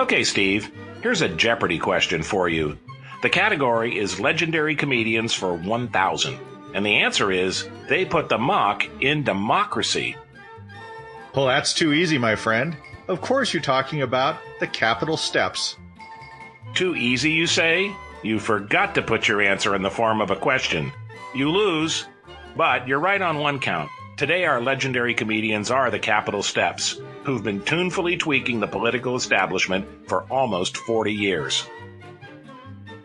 Okay, Steve, here's a Jeopardy question for you. The category is legendary comedians for 1,000. And the answer is, they put the mock in democracy. Well, that's too easy, my friend. Of course you're talking about the Capitol Steps. Too easy, you say? You forgot to put your answer in the form of a question. You lose. But you're right on one count. Today our legendary comedians are the Capitol Steps, who've been tunefully tweaking the political establishment for almost 40 years.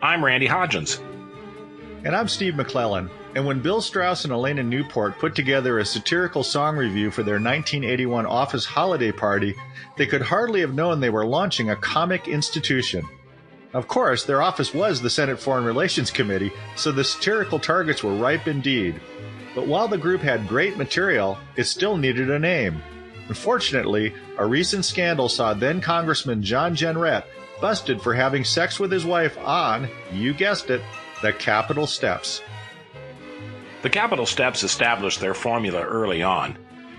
I'm Randy Hodgins. And I'm Steve McClellan. And when Bill Strauss and Elena Newport put together a satirical song review for their 1981 office holiday party, they could hardly have known they were launching a comic institution. Of course, their office was the Senate Foreign Relations Committee, so the satirical targets were ripe indeed. But while the group had great material, it still needed a name. Unfortunately, a recent scandal saw then-Congressman John Jenrette busted for having sex with his wife on, you guessed it, the Capitol Steps. The Capitol Steps established their formula early on.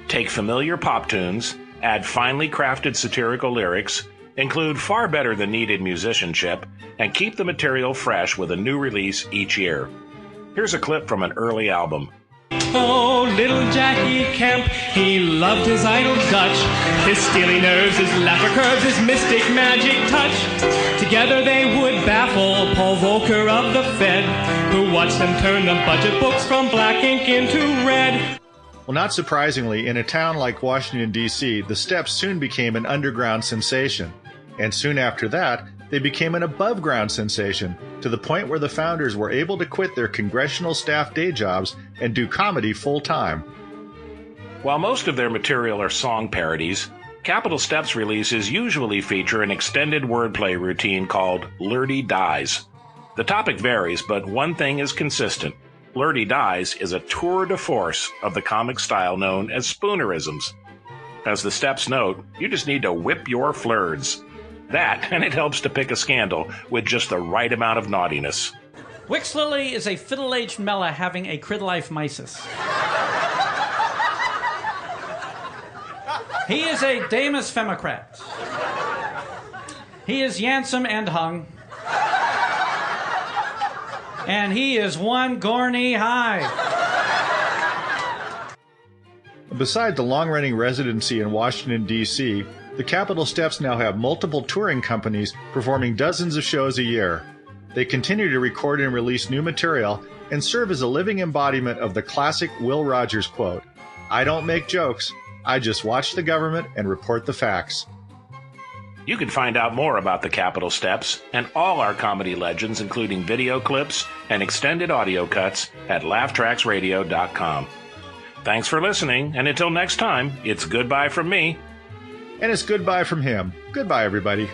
Take familiar pop tunes, add finely crafted satirical lyrics, include far better than needed musicianship, and keep the material fresh with a new release each year. Here's a clip from an early album. Oh, little Jackie Kemp, he loved his idle Dutch, his steely nerves, his laughter curves, his mystic magic touch. Together they would baffle Paul Volcker of the Fed, who watched them turn the budget books from black ink into red. Well, not surprisingly, in a town like Washington, D.C., the Steps soon became an underground sensation. And soon after that, they became an above-ground sensation, to the point where the founders were able to quit their congressional staff day jobs and do comedy full-time. While most of their material are song parodies, Capitol Steps releases usually feature an extended wordplay routine called Flirty Dies. The topic varies, but one thing is consistent. Flirty Dies is a tour de force of the comic style known as spoonerisms. As the Steps note, you just need to whip your flirts. That, and it helps to pick a scandal with just the right amount of naughtiness. Wix Lily is a fiddle-aged Mella having a crid-life mysis. He is a Damus Femocrat. He is Yansome and hung. And he is one Gorny high. Beside the long-running residency in Washington, D.C., the Capitol Steps now have multiple touring companies performing dozens of shows a year. They continue to record and release new material and serve as a living embodiment of the classic Will Rogers quote, "I don't make jokes, I just watch the government and report the facts." You can find out more about the Capitol Steps and all our comedy legends, including video clips and extended audio cuts, at laughtracksradio.com. Thanks for listening, and until next time, it's goodbye from me. And it's goodbye from him. Goodbye, everybody.